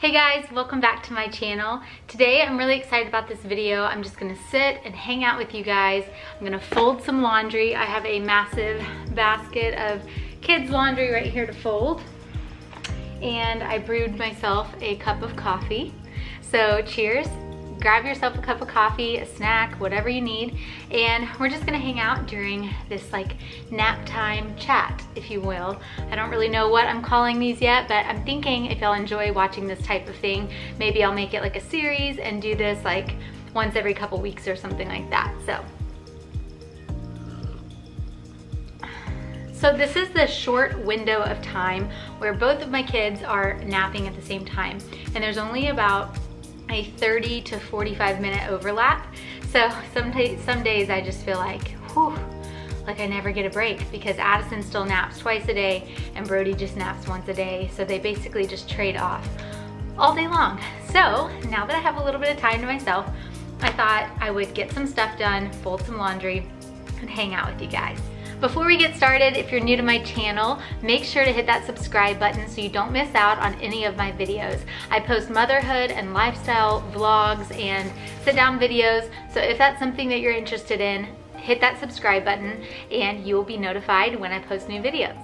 Hey guys, welcome back to my channel. Today I'm really excited about this video. I'm just gonna sit and hang out with you guys. I'm gonna fold some laundry. I have a massive basket of kids' laundry right here to fold. And I brewed myself a cup of coffee. So cheers. Grab yourself a cup of coffee, a snack, whatever you need, and we're just gonna hang out during this like nap time chat, if you will. I don't really know what I'm calling these yet, but I'm thinking if y'all enjoy watching this type of thing, maybe I'll make it like a series and do this like once every couple weeks or something like that. So this is the short window of time where both of my kids are napping at the same time, and there's only about a 30 to 45 minute overlap. So some days I just feel like, whew, like I never get a break, because Addison still naps twice a day and Brody just naps once a day. So they basically just trade off all day long. So now that I have a little bit of time to myself, I thought I would get some stuff done, fold some laundry, and hang out with you guys. Before we get started, if you're new to my channel, make sure to hit that subscribe button so you don't miss out on any of my videos. I post motherhood and lifestyle vlogs and sit down videos. So if that's something that you're interested in, hit that subscribe button and you will be notified when I post new videos.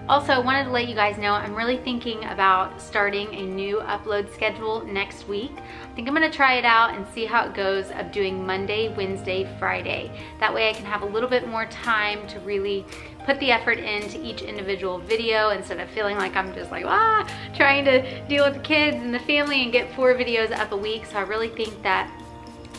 Also, I wanted to let you guys know I'm really thinking about starting a new upload schedule next week. I think I'm gonna try it out and see how it goes of doing Monday, Wednesday, Friday. That way I can have a little bit more time to really put the effort into each individual video instead of feeling like I'm just like, trying to deal with the kids and the family and get 4 videos up a week. So I really think that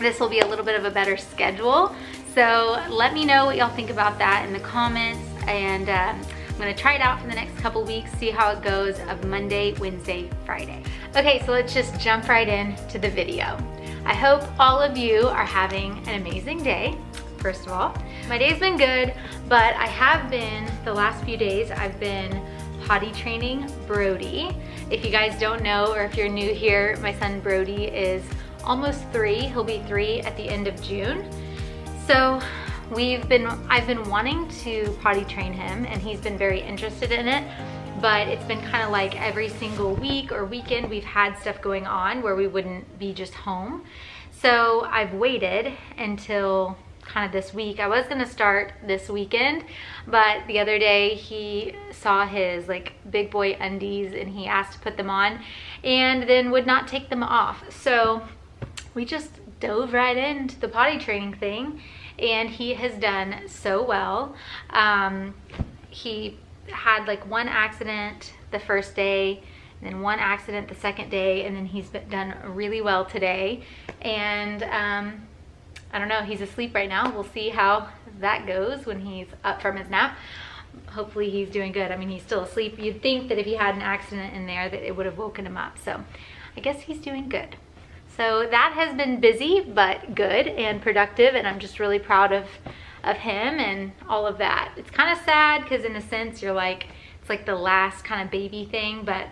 this will be a little bit of a better schedule. So let me know what y'all think about that in the comments, and I'm gonna try it out for the next couple weeks, see how it goes of Monday, Wednesday, Friday. Okay, so let's just jump right into the video. I hope all of you are having an amazing day, first of all. My day's been good, but I have been, the last few days, I've been potty training Brody. If you guys don't know, or if you're new here, my son Brody is almost 3. He'll be 3 at the end of June. So I've been wanting to potty train him, and he's been very interested in it, but it's been kind of like every single week or weekend we've had stuff going on where we wouldn't be just home. So I've waited until kind of this week. I was gonna start this weekend, but the other day he saw his like big boy undies and he asked to put them on and then would not take them off. So we just dove right into the potty training thing, and he has done so well. He had like 1 accident the first day, and then 1 accident the second day, and then he's done really well today. And I don't know, he's asleep right now. We'll see how that goes when he's up from his nap. Hopefully he's doing good. I mean, he's still asleep. You'd think that if he had an accident in there that it would have woken him up. So I guess he's doing good. So that has been busy, but good and productive, and I'm just really proud of him and all of that. It's kind of sad because in a sense you're like, it's like the last kind of baby thing, but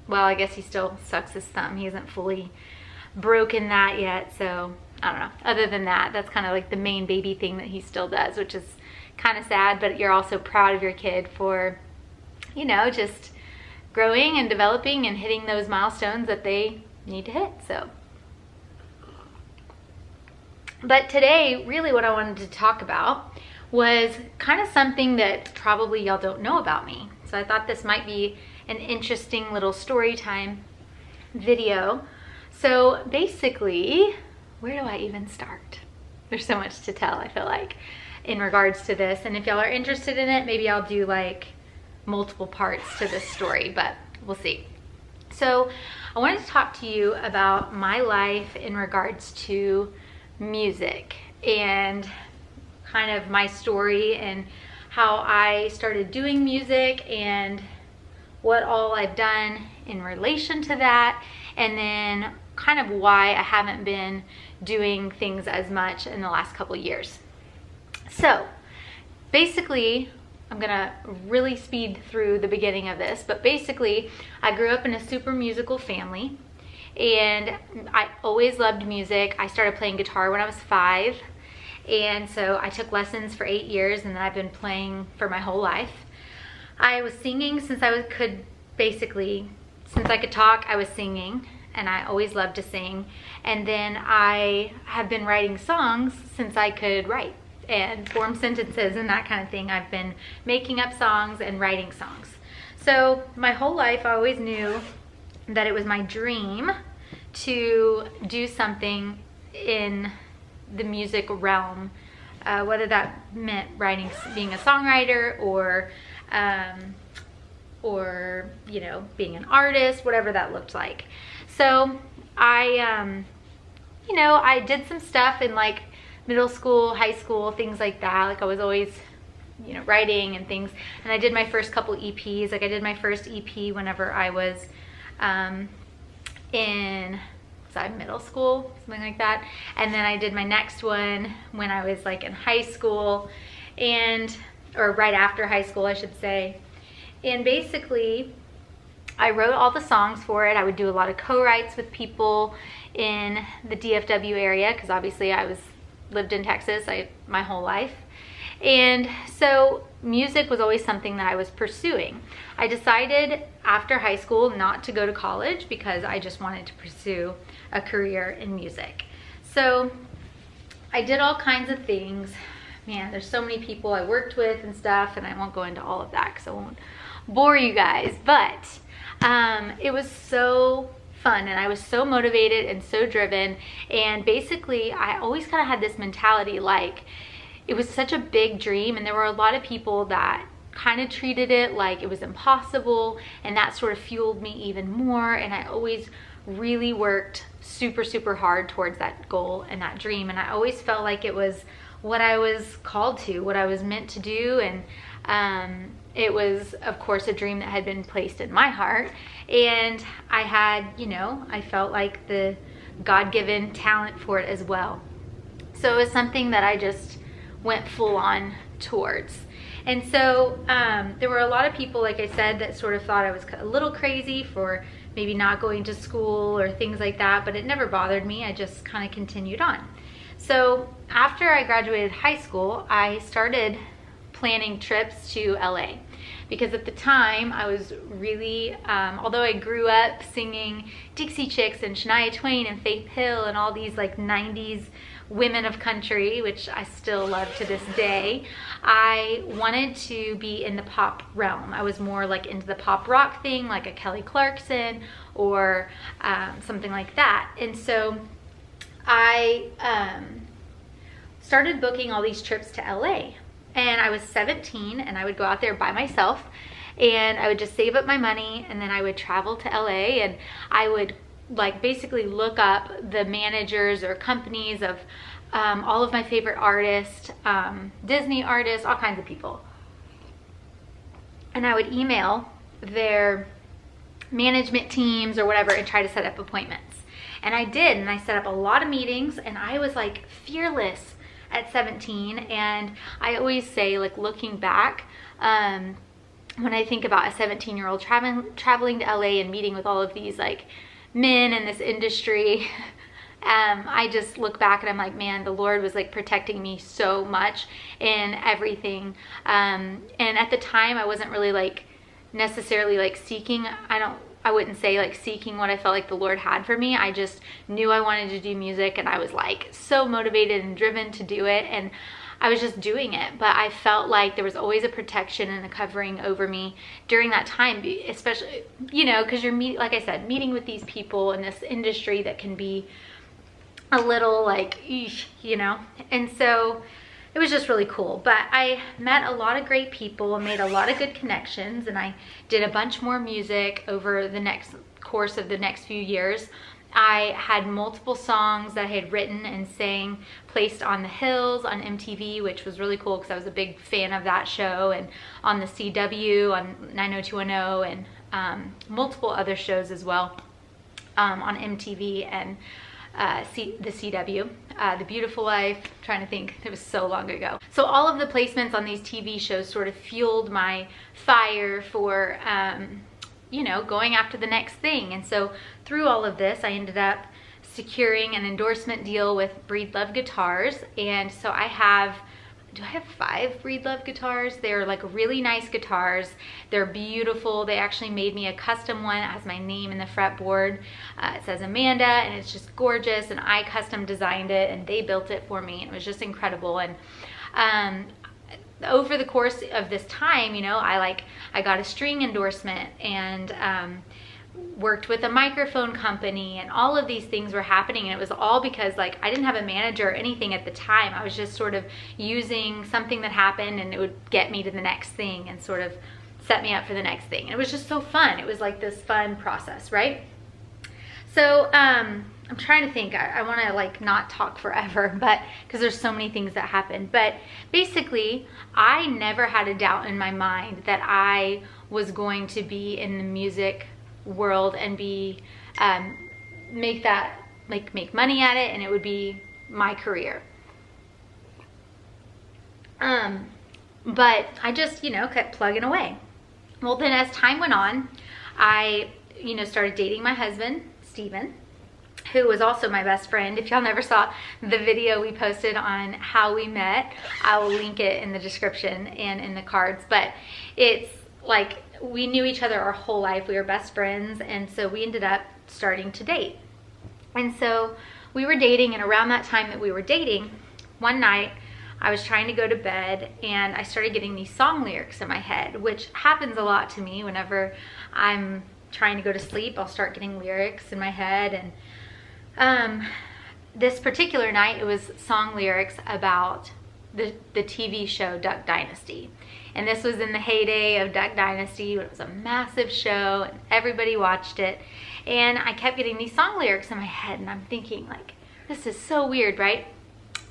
well, I guess he still sucks his thumb. He hasn't fully broken that yet, so I don't know. Other than that, that's kind of like the main baby thing that he still does, which is kind of sad, but you're also proud of your kid for, you know, just growing and developing and hitting those milestones that they need to hit, so. But today, really what I wanted to talk about was kind of something that probably y'all don't know about me. So I thought this might be an interesting little story time video. So basically, where do I even start? There's so much to tell, I feel like, in regards to this. And if y'all are interested in it, maybe I'll do like multiple parts to this story, but we'll see. So I wanted to talk to you about my life in regards to music and kind of my story and how I started doing music and what all I've done in relation to that, and then kind of why I haven't been doing things as much in the last couple years. So basically, I'm gonna really speed through the beginning of this, but basically I grew up in a super musical family. And I always loved music. I started playing guitar when I was 5. And so I took lessons for 8 years, and then I've been playing for my whole life. I was singing since I could talk, I was singing. and I always loved to sing. And then I have been writing songs since I could write and form sentences and that kind of thing. I've been making up songs and writing songs. So my whole life I always knew that it was my dream to do something in the music realm, whether that meant writing, being a songwriter, or you know, being an artist, whatever that looked like. So I you know, I did some stuff in like middle school, high school, things like that. Like I was always, you know, writing and things. And I did my first couple EPs. Like I did my first EP whenever I was in middle school, something like that. And then I did my next one when I was like in high school, or right after high school, I should say. And basically I wrote all the songs for it. I would do a lot of co-writes with people in the DFW area, because obviously I lived in Texas my whole life. And so music was always something that I was pursuing. I decided after high school not to go to college because I just wanted to pursue a career in music. So I did all kinds of things. Man, there's so many people I worked with and stuff, and I won't go into all of that because I won't bore you guys. But it was so fun, and I was so motivated and so driven. And basically I always kind of had this mentality, like it was such a big dream, and there were a lot of people that kind of treated it like it was impossible, and that sort of fueled me even more. And I always really worked super hard towards that goal and that dream, and I always felt like it was what I was called to, what I was meant to do. And it was, of course, a dream that had been placed in my heart, and I had, you know, I felt like the God-given talent for it as well. So it was something that I just went full on towards. And so there were a lot of people, like I said, that sort of thought I was a little crazy for maybe not going to school or things like that, but it never bothered me. I just kind of continued on. So after I graduated high school, I started planning trips to LA, because at the time I was really, although I grew up singing Dixie Chicks and Shania Twain and Faith Hill and all these like 90s women of country, which I still love to this day, I wanted to be in the pop realm. I was more like into the pop rock thing, like a Kelly Clarkson or something like that. And so I started booking all these trips to LA. And I was 17, and I would go out there by myself, and I would just save up my money, and then I would travel to LA, and I would like basically look up the managers or companies of all of my favorite artists, Disney artists, all kinds of people. And I would email their management teams or whatever and try to set up appointments. And I did, and I set up a lot of meetings, and I was like fearless at 17. And I always say, like, looking back, when I think about a 17-year-old traveling to LA and meeting with all of these like men in this industry, I just look back and I'm like, man, the Lord was like protecting me so much in everything. And at the time I wasn't really like necessarily like seeking, I wouldn't say like seeking what I felt like the Lord had for me. I just knew I wanted to do music, and I was like so motivated and driven to do it, and I was just doing it. But I felt like there was always a protection and a covering over me during that time, especially, you know, because you're like I said, meeting with these people in this industry that can be a little like, eesh, you know. And so it was just really cool. But I met a lot of great people and made a lot of good connections, and I did a bunch more music over the next course of the next few years. I had multiple songs that I had written and sang placed on The Hills on MTV, which was really cool because I was a big fan of that show, and on the CW on 90210, and multiple other shows as well on MTV and the CW, The Beautiful Life. I'm trying to think, it was so long ago. So all of the placements on these TV shows sort of fueled my fire for you know, going after the next thing. And so through all of this, I ended up securing an endorsement deal with Breed Love Guitars. And so I have do I have 5 Breedlove guitars? They're like really nice guitars. They're beautiful. They actually made me a custom one. It has my name in the fretboard. It says Amanda, and it's just gorgeous, and I custom designed it, and they built it for me, and it was just incredible. And over the course of this time, you know, I got a string endorsement, and worked with a microphone company, and all of these things were happening, and it was all because like I didn't have a manager or anything at the time. I was just sort of using something that happened, and it would get me to the next thing and sort of set me up for the next thing. And it was just so fun. It was like this fun process, right? So I'm trying to think. I want to like not talk forever, but because there's so many things that happened. But basically, I never had a doubt in my mind that I was going to be in the music world and be make money at it, and it would be my career. But I just, you know, kept plugging away. Well, then as time went on, I, you know, started dating my husband, Steven, who was also my best friend. If y'all never saw the video we posted on how we met, I will link it in the description and in the cards. But it's like, we knew each other our whole life. We were best friends, and so we ended up starting to date. And so we were dating, and around that time that we were dating, one night I was trying to go to bed, and I started getting these song lyrics in my head, which happens a lot to me whenever I'm trying to go to sleep. I'll start getting lyrics in my head, and this particular night, it was song lyrics about the TV show Duck Dynasty. And this was in the heyday of Duck Dynasty, when it was a massive show and everybody watched it. And I kept getting these song lyrics in my head, and I'm thinking like, this is so weird, right?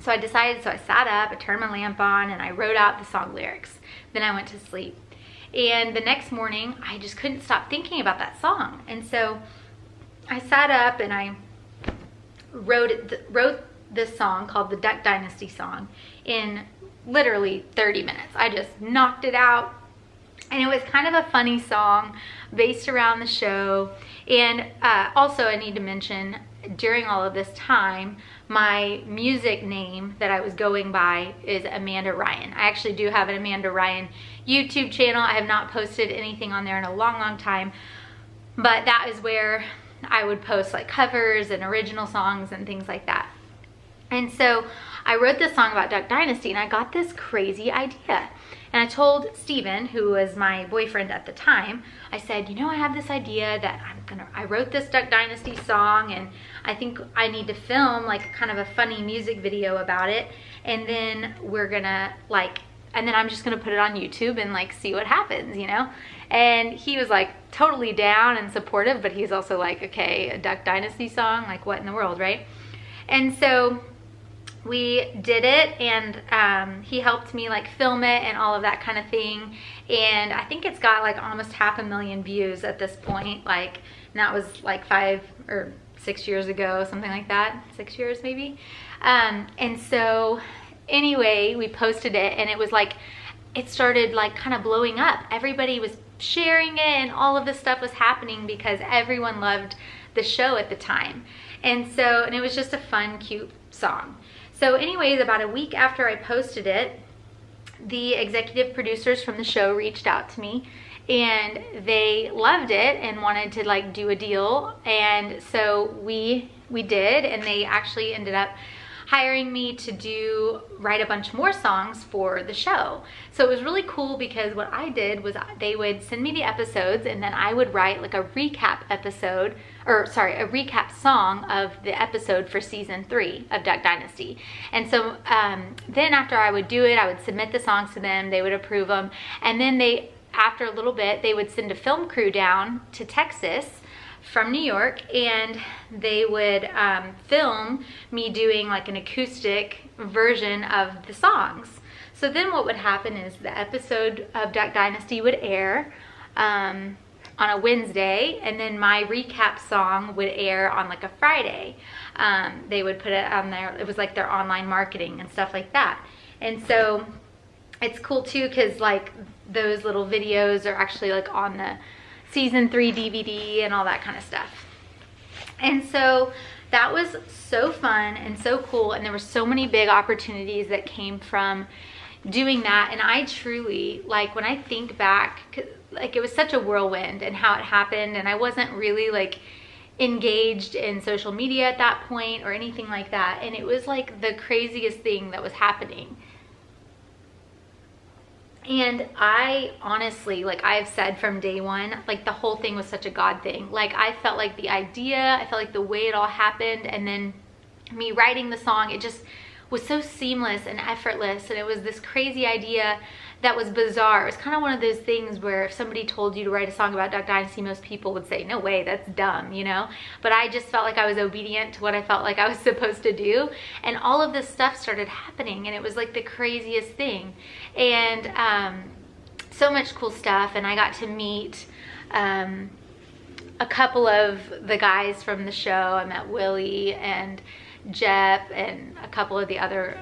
So I sat up, I turned my lamp on, and I wrote out the song lyrics. Then I went to sleep. And the next morning, I just couldn't stop thinking about that song. And so I sat up and I wrote this song called the Duck Dynasty song in literally 30 minutes. I just knocked it out, and it was kind of a funny song based around the show. And also I need to mention, during all of this time, my music name that I was going by is Amanda Ryan. I actually do have an Amanda Ryan YouTube channel. I have not posted anything on there in a long time, but that is where I would post like covers and original songs and things like that. And so I wrote this song about Duck Dynasty, and I got this crazy idea. And I told Steven, who was my boyfriend at the time, I said, you know, I have this idea that I wrote this Duck Dynasty song, and I think I need to film like kind of a funny music video about it. And then I'm just gonna put it on YouTube and like see what happens, you know? And he was like totally down and supportive, but he's also like, okay, a Duck Dynasty song, like what in the world, right? And so we did it, and he helped me like film it and all of that kind of thing. And I think it's got like almost 500,000 views at this point. Like, and that was like 5 or 6 years ago, something like that. 6 years maybe. And so anyway, we posted it, and it was like, it started like kind of blowing up. Everybody was sharing it, and all of this stuff was happening because everyone loved the show at the time. And it was just a fun, cute song. So anyways, about a week after I posted it, the executive producers from the show reached out to me, and they loved it and wanted to like do a deal. And so we did, and they actually ended up hiring me to write a bunch more songs for the show. So it was really cool, because what I did was they would send me the episodes, and then I would write like a recap song of the episode for season 3 of Duck Dynasty. And so then after I would do it, I would submit the songs to them, they would approve them, and then after a little bit, they would send a film crew down to Texas from New York, and they would film me doing like an acoustic version of the songs. So then what would happen is the episode of Duck Dynasty would air on a Wednesday, and then my recap song would air on like a Friday. They would put it on there. It was like their online marketing and stuff like that. And so it's cool too, because like those little videos are actually like on the season 3 DVD and all that kind of stuff. And so that was so fun and so cool, and there were so many big opportunities that came from, doing that. And I truly, like, when I think back, like, it was such a whirlwind and how it happened, and I wasn't really like engaged in social media at that point or anything like that, and it was like the craziest thing that was happening. And I honestly, like I've said from day one, like the whole thing was such a God thing. Like I felt like the idea, I felt like the way it all happened, and then me writing the song, it just was so seamless and effortless. And it was this crazy idea that was bizarre. It was kind of one of those things where if somebody told you to write a song about Duck Dynasty, most people would say, no way, that's dumb, you know? But I just felt like I was obedient to what I felt like I was supposed to do. And all of this stuff started happening, and it was like the craziest thing. And so much cool stuff. And I got to meet a couple of the guys from the show. I met Willie and Jep and a couple of the other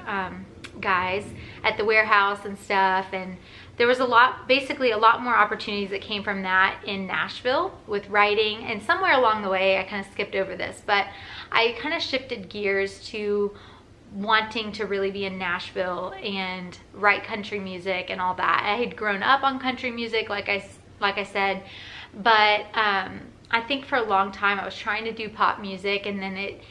guys at the warehouse and stuff, and there was basically a lot more opportunities that came from that in Nashville with writing. And somewhere along the way I kind of skipped over this, but I kind of shifted gears to wanting to really be in Nashville and write country music and all that. I had grown up on country music, like I said, but I think for a long time I was trying to do pop music, and then it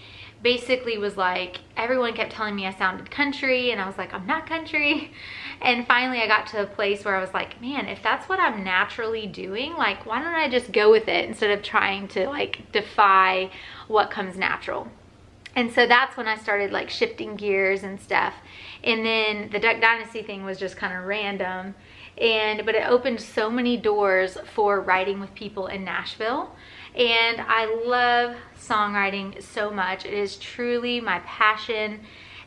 basically was like everyone kept telling me I sounded country, and I was like, I'm not country. And finally I got to a place where I was like, man, if that's what I'm naturally doing, like why don't I just go with it instead of trying to like defy what comes natural. And so that's when I started like shifting gears and stuff. And then the Duck Dynasty thing was just kind of random, but it opened so many doors for writing with people in Nashville. And I love songwriting so much. It is truly my passion.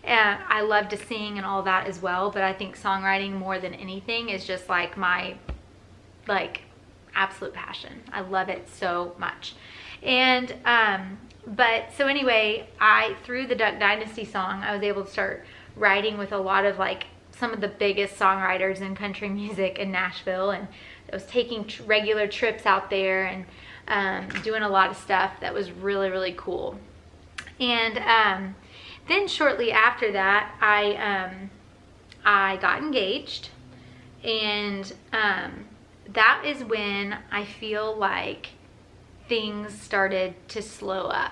I love to sing and all that as well, but I think songwriting more than anything is just like my absolute passion. I love it so much. And but so anyway, through the Duck Dynasty song, I was able to start writing with a lot of like some of the biggest songwriters in country music in Nashville, and I was taking regular trips out there and doing a lot of stuff that was really, really cool. And then shortly after that, I got engaged, and that is when I feel like things started to slow up.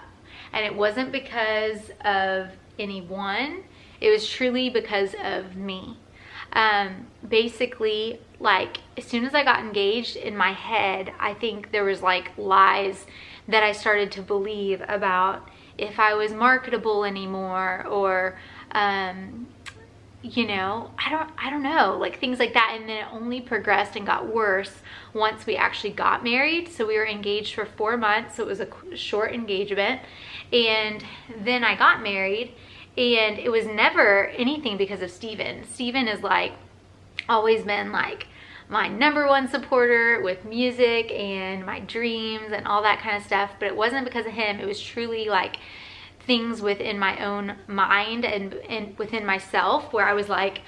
And it wasn't because of anyone, it was truly because of me. Basically, like as soon as I got engaged, in my head, I think there was like lies that I started to believe about if I was marketable anymore, or you know, I don't know, like things like that. And then it only progressed and got worse once we actually got married. So we were engaged for 4 months, so it was a short engagement, and then I got married. And it was never anything because of Steven. Steven is like always been like my #1 supporter with music and my dreams and all that kind of stuff. But it wasn't because of him. It was truly like things within my own mind and within myself, where I was like,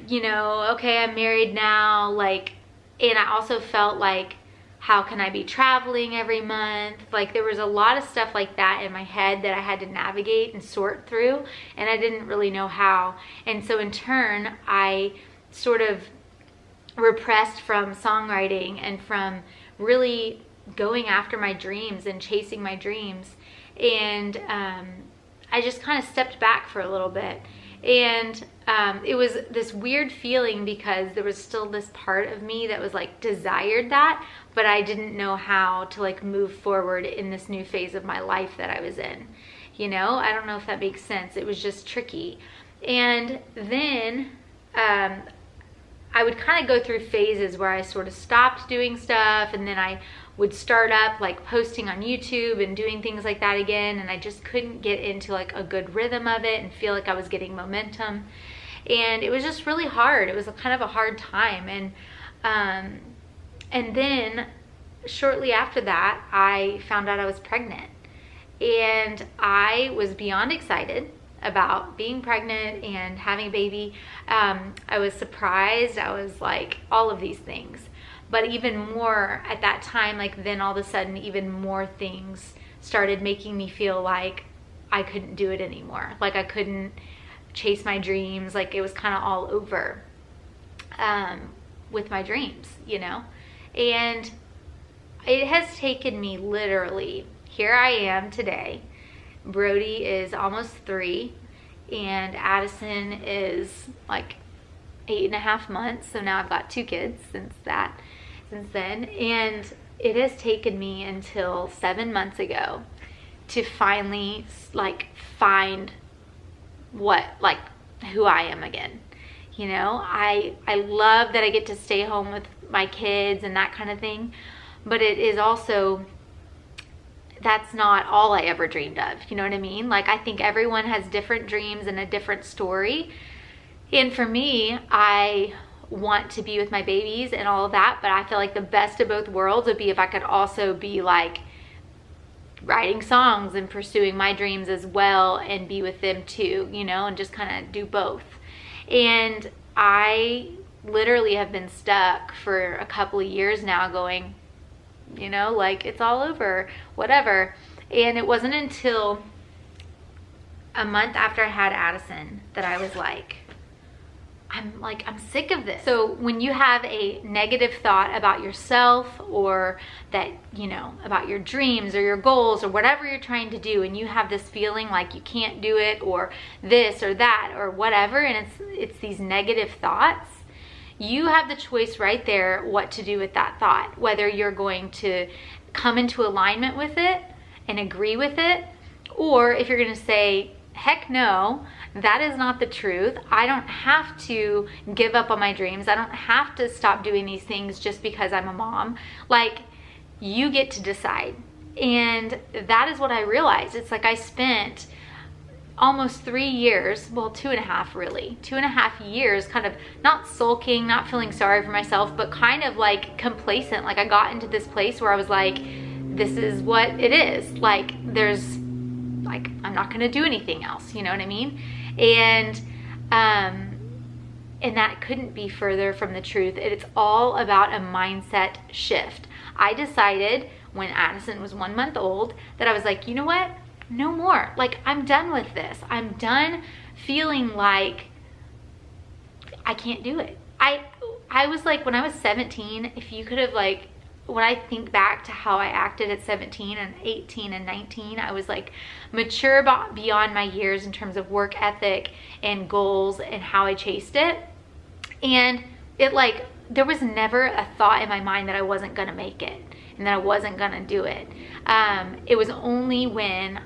you know, okay, I'm married now. Like, and I also felt like, how can I be traveling every month? Like there was a lot of stuff like that in my head that I had to navigate and sort through, and I didn't really know how. And so in turn, I sort of repressed from songwriting and from really going after my dreams and chasing my dreams. And I just kind of stepped back for a little bit. And it was this weird feeling because there was still this part of me that was like desired that, but I didn't know how to like move forward in this new phase of my life that I was in. You know, I don't know if that makes sense. It was just tricky. And then I would kind of go through phases where I sort of stopped doing stuff, and then I would start up like posting on YouTube and doing things like that again, and I just couldn't get into like a good rhythm of it and feel like I was getting momentum. And it was just really hard. It was kind of a hard time. And then shortly after that, I found out I was pregnant, and I was beyond excited about being pregnant and having a baby. I was surprised. I was like all of these things. But even more at that time, like then all of a sudden, even more things started making me feel like I couldn't do it anymore. Like I couldn't chase my dreams. Like, it was kind of all over with my dreams, you know? And it has taken me literally, here I am today. Brody is almost 3 and Addison is like 8.5 months. So now I've got 2 kids since then. And it has taken me until 7 months ago to finally like find who I am again. You know, I love that I get to stay home with my kids and that kind of thing, but it is also, that's not all I ever dreamed of. You know what I mean? Like, I think everyone has different dreams and a different story. And for me, I want to be with my babies and all of that, but I feel like the best of both worlds would be if I could also be like writing songs and pursuing my dreams as well and be with them too, you know, and just kind of do both. And I literally have been stuck for a couple of years now going, you know, like, it's all over, whatever. And it wasn't until a month after I had Addison that I was like, I'm sick of this. So when you have a negative thought about yourself, or that, you know, about your dreams or your goals or whatever you're trying to do, and you have this feeling like you can't do it, or this or that or whatever, and it's these negative thoughts, you have the choice right there what to do with that thought. Whether you're going to come into alignment with it and agree with it, or if you're going to say, heck no, that is not the truth. I don't have to give up on my dreams. I don't have to stop doing these things just because I'm a mom. Like, you get to decide. And that is what I realized. It's like I spent almost 3 years, well, 2.5 really, 2.5 years kind of not sulking, not feeling sorry for myself, but kind of like complacent. Like, I got into this place where I was like, this is what it is. Like, I'm not gonna do anything else, you know what I mean? And that couldn't be further from the truth. It's all about a mindset shift. I decided when Addison was 1 month old that I was like, you know what? No more. Like, I'm done with this. I'm done feeling like I can't do it. I was like, when I was 17, if you could have like, when I think back to how I acted at 17 and 18 and 19, I was like mature beyond my years in terms of work ethic and goals and how I chased it. And it like, there was never a thought in my mind that I wasn't gonna make it and that I wasn't gonna do it. It was only when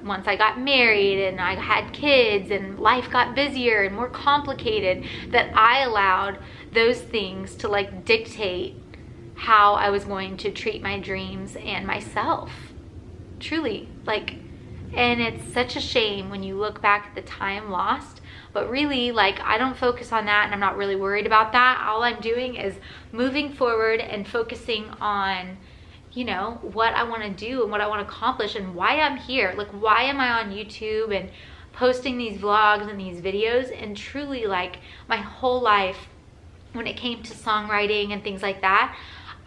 once I got married and I had kids and life got busier and more complicated that I allowed those things to like dictate how I was going to treat my dreams and myself. Truly, like, and it's such a shame when you look back at the time lost, but really, like, I don't focus on that and I'm not really worried about that. All I'm doing is moving forward and focusing on, you know, what I want to do and what I want to accomplish and why I'm here. Like, why am I on YouTube and posting these vlogs and these videos? And truly, like, my whole life, when it came to songwriting and things like that,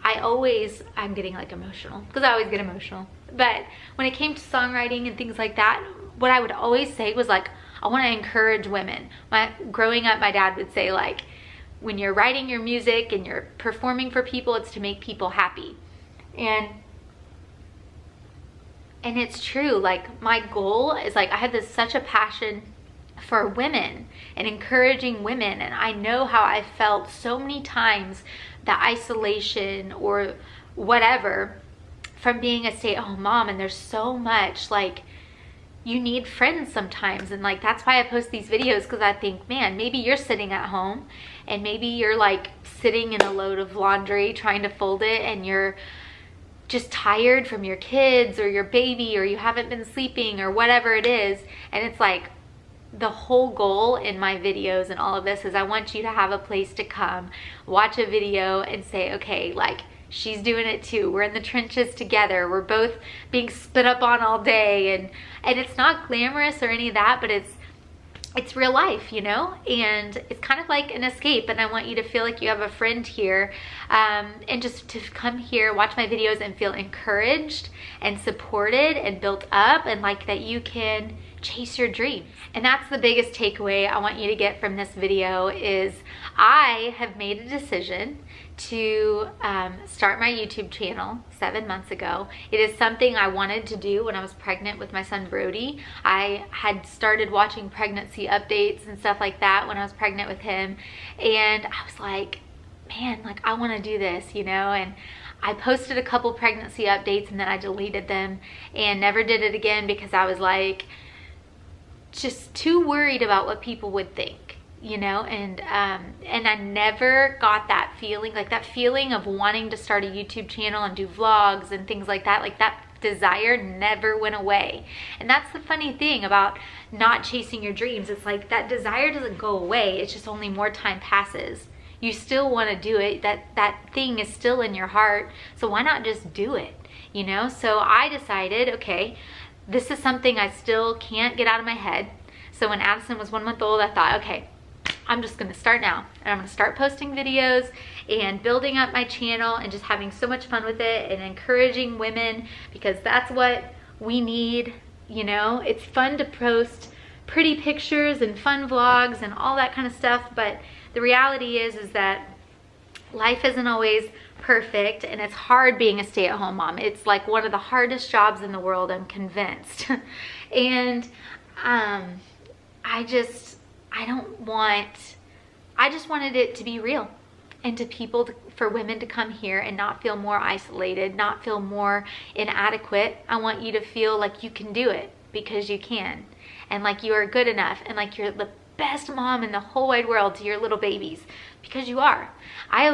I'm getting like emotional because I always get emotional. But when it came to songwriting and things like that, what I would always say was like, I want to encourage women. Growing up, my dad would say like, when you're writing your music and you're performing for people, it's to make people happy. And it's true. Like, my goal is like, I have such a passion for women and encouraging women, and I know how I felt so many times, the isolation or whatever from being a stay-at-home mom. And there's so much, like, you need friends sometimes, and like, that's why I post these videos, because I think, man, maybe you're sitting at home and maybe you're like sitting in a load of laundry trying to fold it, and you're just tired from your kids or your baby, or you haven't been sleeping or whatever it is. And it's like, the whole goal in my videos and all of this is I want you to have a place to come, watch a video and say, okay, like, she's doing it too. We're in the trenches together. We're both being spit up on all day. And it's not glamorous or any of that, but it's real life, you know? And it's kind of like an escape. And I want you to feel like you have a friend here, and just to come here, watch my videos and feel encouraged and supported and built up, and like that you can chase your dreams. And that's the biggest takeaway I want you to get from this video is I have made a decision to start my YouTube channel 7 months ago. It is something I wanted to do when I was pregnant with my son Brody. I had started watching pregnancy updates and stuff like that when I was pregnant with him, and I was like, man, like I want to do this, you know. And I posted a couple pregnancy updates and then I deleted them and never did it again because I was like just too worried about what people would think, you know. And I never got that feeling, like that feeling of wanting to start a YouTube channel and do vlogs and things like that desire never went away. And that's the funny thing about not chasing your dreams. It's like that desire doesn't go away, it's just only more time passes. You still want to do it, that thing is still in your heart, so why not just do it, you know? So I decided, okay, this is something I still can't get out of my head. So when Addison was 1 month old, I thought, okay, I'm just gonna start now. And I'm gonna start posting videos and building up my channel and just having so much fun with it and encouraging women, because that's what we need, you know? It's fun to post pretty pictures and fun vlogs and all that kind of stuff, but the reality is that life isn't always perfect, and it's hard being a stay-at-home mom. It's like one of the hardest jobs in the world, I'm convinced. And I just wanted it to be real, and for women to come here and not feel more isolated, not feel more inadequate. I want you to feel like you can do it because you can, and like you are good enough, and like you're the best mom in the whole wide world to your little babies, because you are. I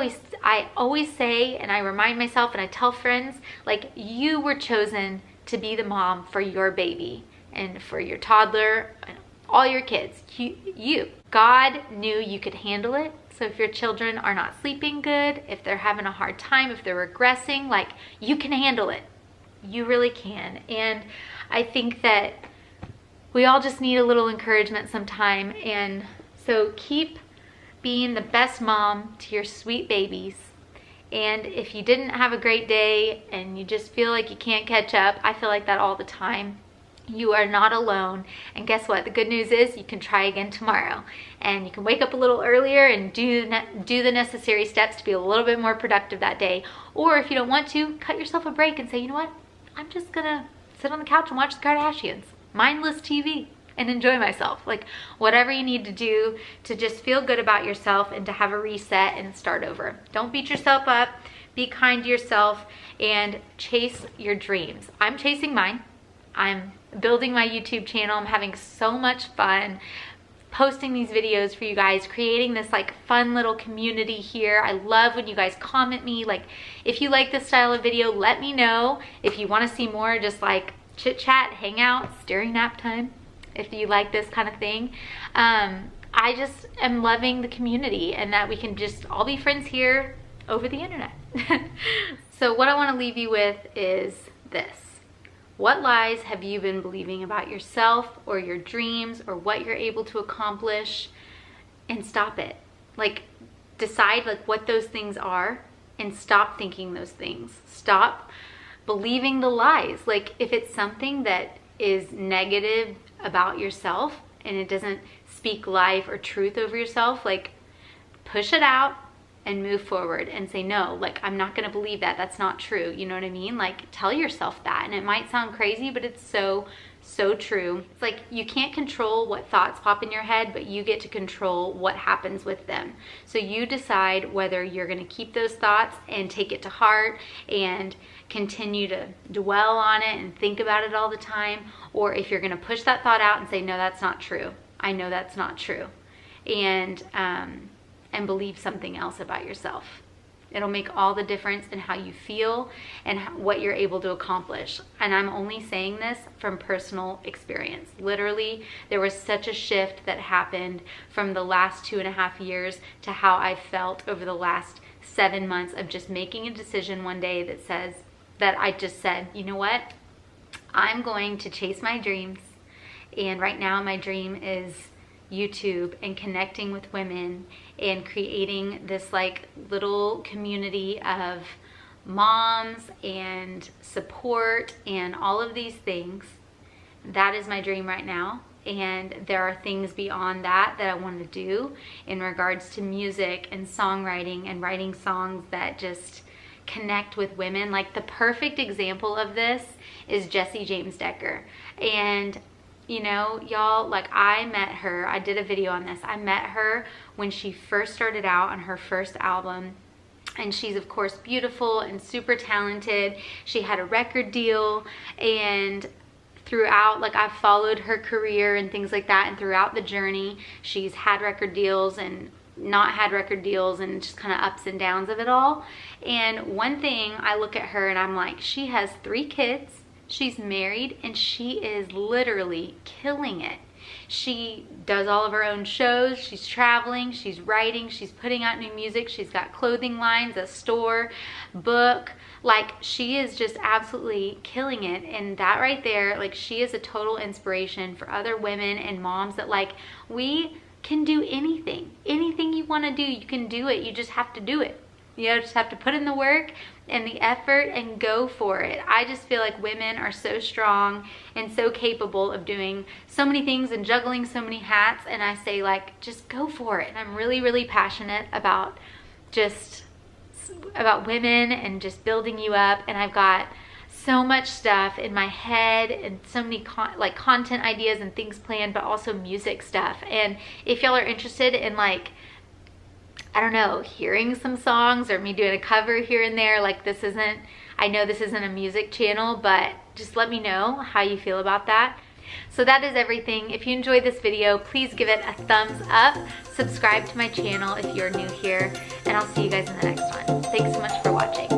always say, and I remind myself and I tell friends, like, you were chosen to be the mom for your baby and for your toddler and all your kids. God knew you could handle it. So if your children are not sleeping good, if they're having a hard time, if they're regressing, like, you can handle it. You really can. And I think that we all just need a little encouragement sometime. And so keep being the best mom to your sweet babies. And if you didn't have a great day and you just feel like you can't catch up, I feel like that all the time. You are not alone. And guess what? The good news is you can try again tomorrow. And you can wake up a little earlier and do the necessary steps to be a little bit more productive that day. Or if you don't want to, cut yourself a break and say, you know what? I'm just gonna sit on the couch and watch the Kardashians. Mindless TV, and enjoy myself. Like, whatever you need to do to just feel good about yourself and to have a reset and start over. Don't beat yourself up. Be kind to yourself and chase your dreams. I'm chasing mine. I'm building my YouTube channel. I'm having so much fun posting these videos for you guys, creating this like fun little community here. I love when you guys comment me. Like, if you like this style of video, let me know. If you want to see more, just like chit chat, hang out during nap time, if you like this kind of thing. I just am loving the community and that we can just all be friends here over the internet. So what I want to leave you with is this. What lies have you been believing about yourself or your dreams or what you're able to accomplish? And stop it. Like, decide like what those things are and stop thinking those things. Stop believing the lies. Like, if it's something that is negative about yourself and it doesn't speak life or truth over yourself, like, push it out and move forward and say, no, like, I'm not gonna believe that. That's not true. You know what I mean? Like, tell yourself that. And it might sound crazy, but it's so true. It's like, you can't control what thoughts pop in your head, but you get to control what happens with them. So you decide whether you're gonna keep those thoughts and take it to heart and continue to dwell on it and think about it all the time, or if you're gonna push that thought out and say, no, that's not true. I know that's not true. And believe something else about yourself. It'll make all the difference in how you feel and what you're able to accomplish. And I'm only saying this from personal experience. Literally, there was such a shift that happened from the last 2.5 years to how I felt over the last 7 months of just making a decision one day that I just said, you know what? I'm going to chase my dreams. And right now my dream is YouTube and connecting with women and creating this like little community of moms and support and all of these things. that is my dream right now. And there are things beyond that that I want to do in regards to music and songwriting and writing songs that just connect with women. Like the perfect example of this is Jessie James Decker. And you know, y'all, like I met her, I did a video on this. I met her when she first started out on her first album. And she's of course beautiful and super talented. She had a record deal, and throughout, like I've followed her career and things like that, and throughout the journey, she's had record deals and not had record deals and just kind of ups and downs of it all. And one thing, I look at her and I'm like, she has 3 kids. She's married and she is literally killing it. She does all of her own shows, she's traveling, she's writing, she's putting out new music, she's got clothing lines, a store, book. Like she is just absolutely killing it. And that right there, like she is a total inspiration for other women and moms that like, we can do anything. Anything you want to do, you can do it. You just have to do it. You just have to put in the work and the effort and go for it. I just feel like women are so strong and so capable of doing so many things and juggling so many hats. And I say like, just go for it. And I'm really, really passionate about women and just building you up. And I've got so much stuff in my head and so many content ideas and things planned, but also music stuff. And if y'all are interested in like, I don't know, hearing some songs or me doing a cover here and there, like I know this isn't a music channel, but just let me know how you feel about that. So that is everything. If you enjoyed this video, please give it a thumbs up. Subscribe to my channel if you're new here, and I'll see you guys in the next one. Thanks so much for watching.